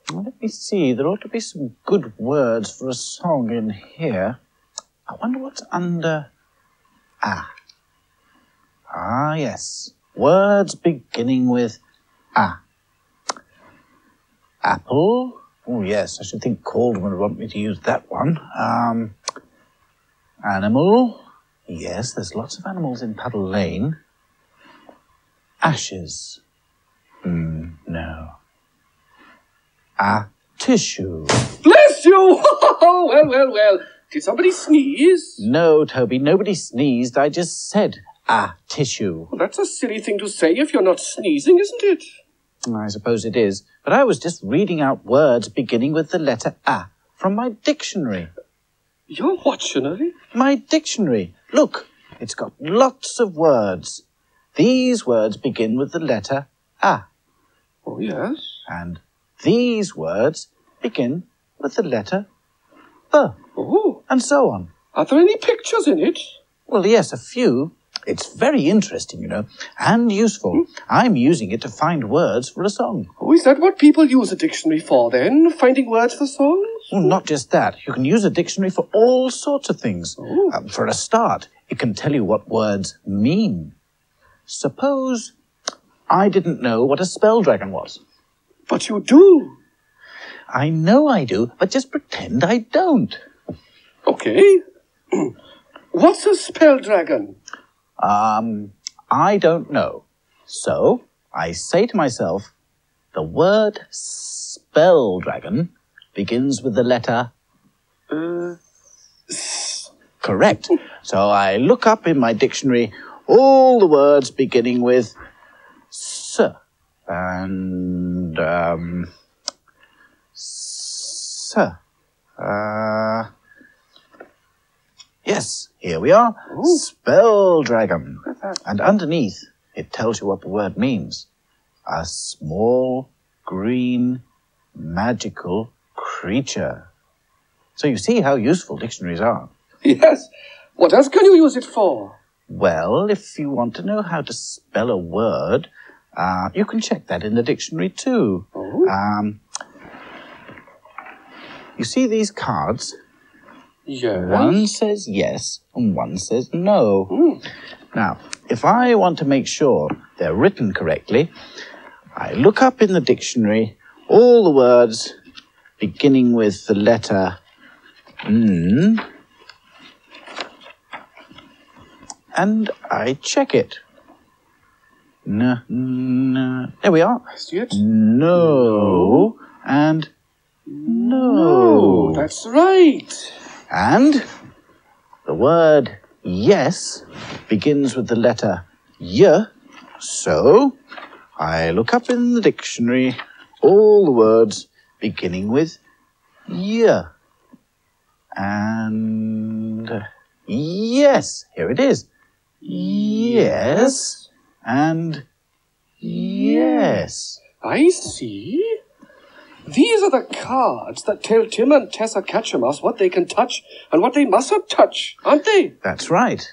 Let me see, there ought to be some good words for a song in here. I wonder what's under ah. Ah, yes. Words beginning with ah. Apple. Oh, yes, I should think Calderman would want me to use that one. Animal. Yes, there's lots of animals in Puddle Lane. Ashes. No. Tissue. Bless you! Well. Did somebody sneeze? No, Toby, nobody sneezed. I just said tissue. Well, that's a silly thing to say if you're not sneezing, isn't it? I suppose it is. But I was just reading out words beginning with the letter A from my dictionary. Your what dictionary? My dictionary. Look, it's got lots of words. These words begin with the letter A. Oh, yes. And these words begin with the letter B. Oh. And so on. Are there any pictures in it? Well, yes, a few. It's very interesting, you know, and useful. I'm using it to find words for a song. Oh, is that what people use a dictionary for, then? Finding words for songs? Well, not just that. You can use a dictionary for all sorts of things. Oh. For a start, it can tell you what words mean. Suppose I didn't know what a spell dragon was. But you do. I know I do, but just pretend I don't. Okay. What's a spell dragon? I don't know. So I say to myself, the word spell dragon begins with the letter S. Correct. So I look up in my dictionary all the words beginning with S. And, S. Yes, here we are. Ooh. Spell dragon. And underneath, it tells you what the word means. A small, green, magical creature. So you see how useful dictionaries are. Yes. What else can you use it for? Well, if you want to know how to spell a word, you can check that in the dictionary too. Oh. You see these cards? Yes. One says yes and one says no. Now, if I want to make sure they're written correctly, I look up in the dictionary all the words beginning with the letter N, and I check it. There we are. I see it. No, and no. That's right. And the word yes begins with the letter Y, so I look up in the dictionary all the words beginning with Y. And yes, here it is. Yes, and yes. I see. These are the cards that tell Tim and Tessa Catchermouse what they can touch and what they mustn't touch, aren't they? That's right.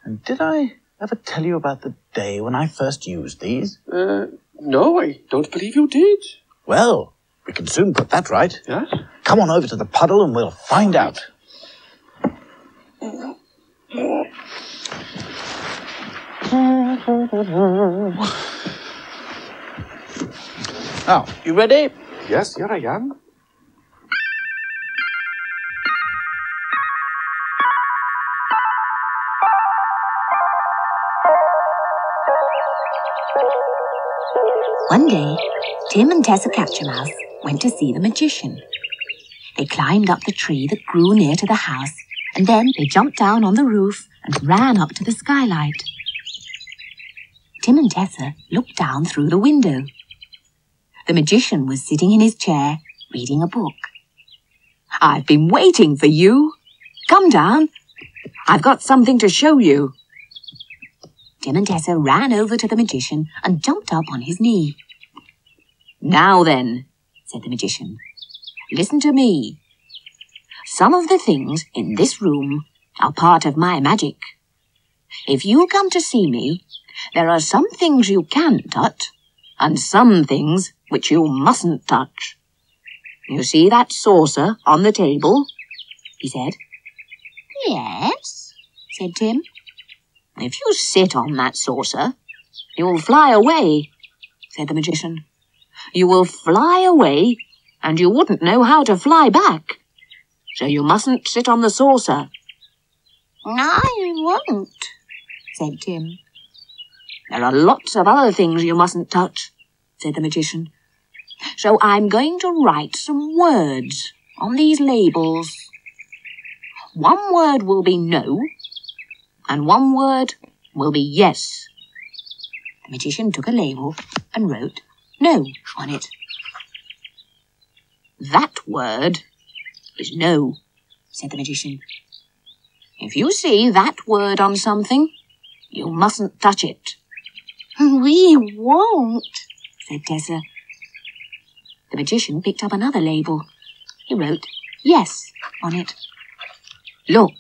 And did I ever tell you about the day when I first used these? No, I don't believe you did. Well, we can soon put that right. Yes? Come on over to the puddle and we'll find out. Now, you ready? Yes, here I am. One day, Tim and Tessa Catchermouse went to see the magician. They climbed up the tree that grew near to the house, and then they jumped down on the roof and ran up to the skylight. Tim and Tessa looked down through the window. The magician was sitting in his chair, reading a book. "I've been waiting for you. Come down. I've got something to show you." Tim and Tessa ran over to the magician and jumped up on his knee. "Now then," said the magician, "listen to me. Some of the things in this room are part of my magic. If you come to see me, there are some things you can touch and some things which you mustn't touch. You see that saucer on the table?" he said. "Yes," said Tim. "If you sit on that saucer, you will fly away," said the magician. "You will fly away and you wouldn't know how to fly back. So you mustn't sit on the saucer." "I won't," said Tim. "There are lots of other things you mustn't touch," said the magician. "So I'm going to write some words on these labels. One word will be no, and one word will be yes." The magician took a label and wrote no on it. "That word is no," said the magician. "If you see that word on something, you mustn't touch it." "We won't," said Tessa. The magician picked up another label. He wrote yes on it. "Look,"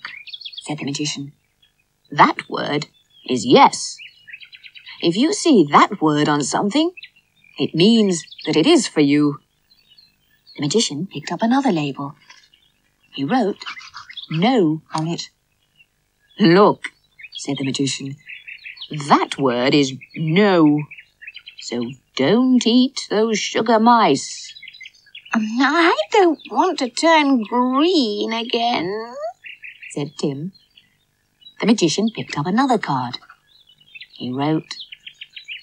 said the magician. "That word is yes. If you see that word on something, it means that it is for you." The magician picked up another label. He wrote no on it. "Look," said the magician. "That word is no. So don't eat those sugar mice." "I don't want to turn green again," said Tim. The magician picked up another card. He wrote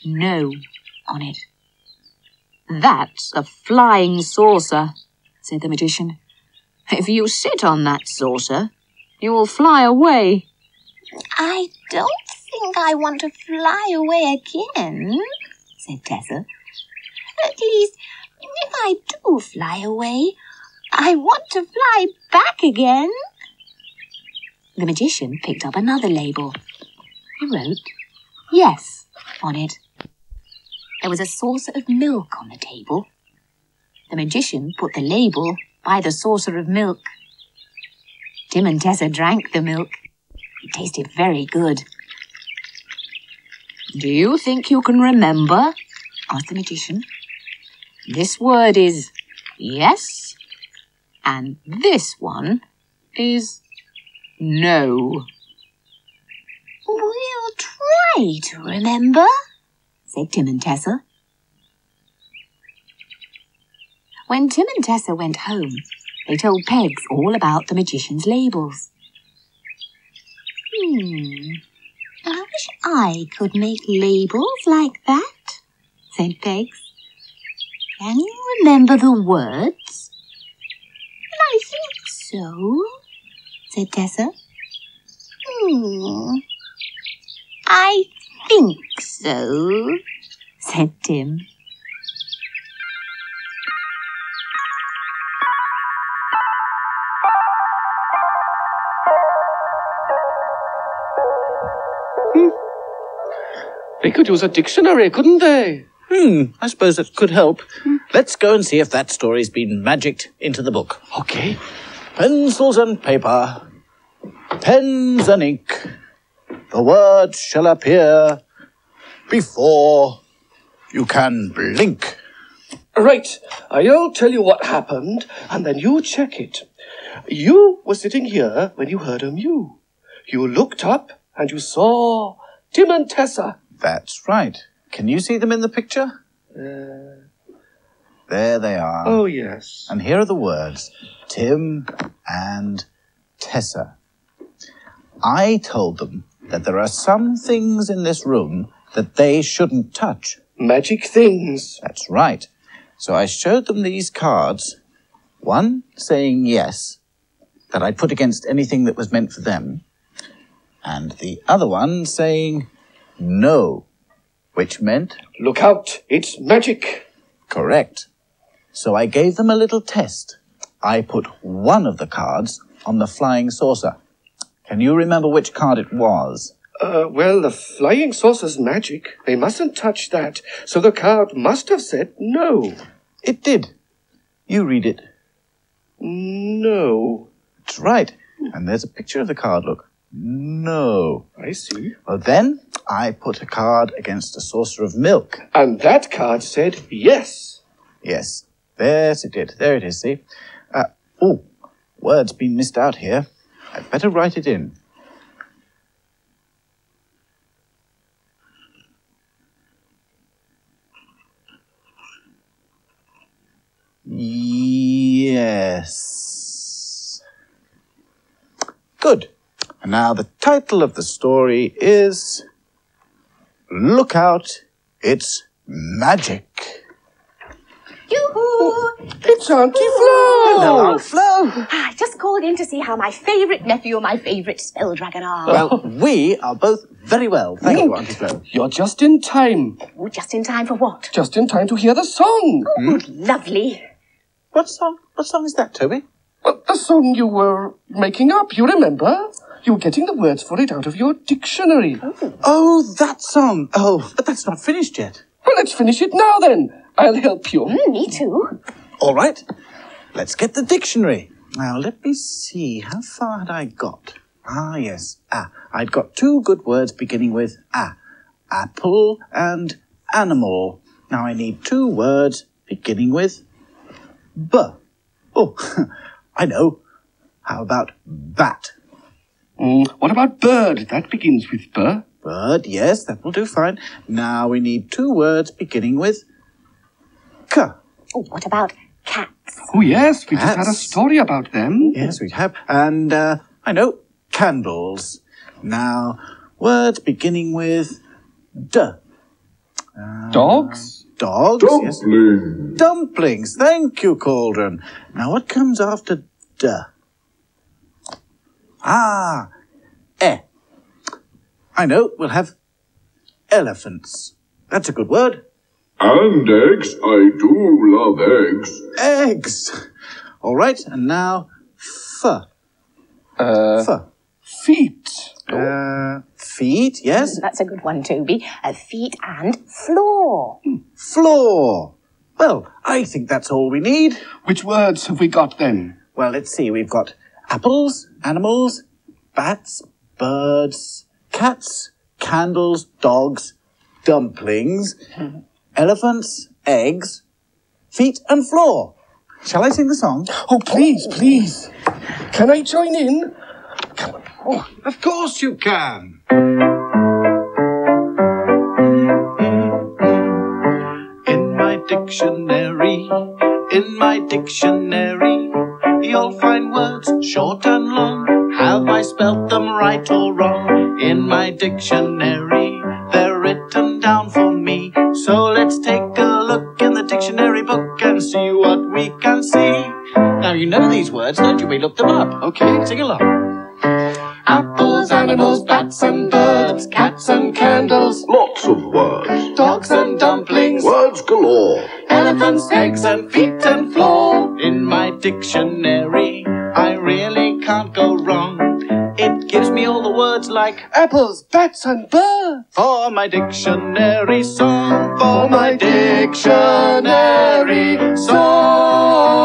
no on it. "That's a flying saucer," said the magician. "If you sit on that saucer, you will fly away." "I don't think I want to fly away again," said Tessa. "At least, if I do fly away, I want to fly back again." The magician picked up another label. He wrote yes on it. There was a saucer of milk on the table. The magician put the label by the saucer of milk. Tim and Tessa drank the milk. It tasted very good. "Do you think you can remember?" asked the magician. "This word is yes, and this one is no." "We'll try to remember," said Tim and Tessa. When Tim and Tessa went home, they told Pegs all about the magician's labels. "I wish I could make labels like that," said Pegs. "Can you remember the words?" "I think so," said Tessa. "I think so," said Tim. They could use a dictionary, couldn't they? I suppose that could help. Let's go and see if that story's been magicked into the book. Okay. Pencils and paper, pens and ink. The words shall appear before you can blink. Right. I'll tell you what happened, and then you check it. You were sitting here when you heard a mew. You looked up, and you saw Tim and Tessa. That's right. Can you see them in the picture? There they are. Oh, yes. And here are the words, Tim and Tessa. I told them that there are some things in this room that they shouldn't touch. Magic things. That's right. So I showed them these cards, one saying yes, that I'd put against anything that was meant for them, and the other one saying no, which meant... Look out, it's magic. Correct. So I gave them a little test. I put one of the cards on the flying saucer. Can you remember which card it was? Well, the flying saucer's magic. They mustn't touch that. So the card must have said no. It did. You read it. No. That's right. And there's a picture of the card, look. No. I see. Well, then I put a card against a saucer of milk. And that card said yes. Yes. Yes, it did. There it is, see? Oh, word's been missed out here. I'd better write it in. Yes. Good. And now the title of the story is Look Out, It's Magic. Yoo-hoo! It's Auntie Flo! Hello, Aunt Flo. I just called in to see how my favourite nephew and my favourite spell dragon are. Well, we are both very well. Thank you, Auntie Flo. You're just in time. Oh, just in time for what? Just in time to hear the song. Oh, lovely. What song? What song is that, Toby? Well, the song you were making up, you remember? You were getting the words for it out of your dictionary. Oh, that song. Oh, but that's not finished yet. Well, let's finish it now then. I'll help you. Me too. All right. Let's get the dictionary. Now, let me see. How far had I got? Ah, yes. I'd got two good words beginning with a. Apple and animal. Now, I need two words beginning with b. Oh, I know. How about bat? What about bird? That begins with b. Bird, yes, that will do fine. Now we need two words beginning with k. Oh, what about cats? Oh, yes, we just had a Cats. story about them. Yes, we have. And, I know, candles. Now, words beginning with d. Dogs? Dogs, yes. Dumplings. Thank you, Cauldron. Now, what comes after d? E. I know, we'll have elephants. That's a good word. And eggs. I do love eggs. Eggs. All right, and now f. Feet. Feet, yes. That's a good one, Toby. Feet and floor. Floor. Well, I think that's all we need. Which words have we got then? Well, let's see. We've got apples, animals, bats, birds, cats, candles, dogs, dumplings, elephants, eggs, feet and floor. Shall I sing the song? Oh, please, please. Can I join in? Come on. Oh, of course you can. In my dictionary, you'll find words short and long. Have I spelt them right or wrong? In my dictionary, they're written down for me. So let's take a look in the dictionary book and see what we can see. Now you know these words, don't you? We looked them up. Okay, sing along. Apples, animals, bats and birds, cats and candles, Lots of words. dogs and dumplings, Words galore. elephants, eggs and feet and floor. In my dictionary, I really can't go wrong. It gives me all the words like Apples, bats and birds. for my dictionary song, for my dictionary song.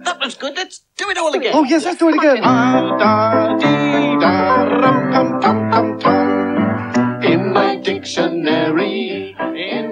That was good. Let's do it all again. Oh, yes, let's do it again. Da-dee-da-rum-pum-pum-pum-pum. In my dictionary, in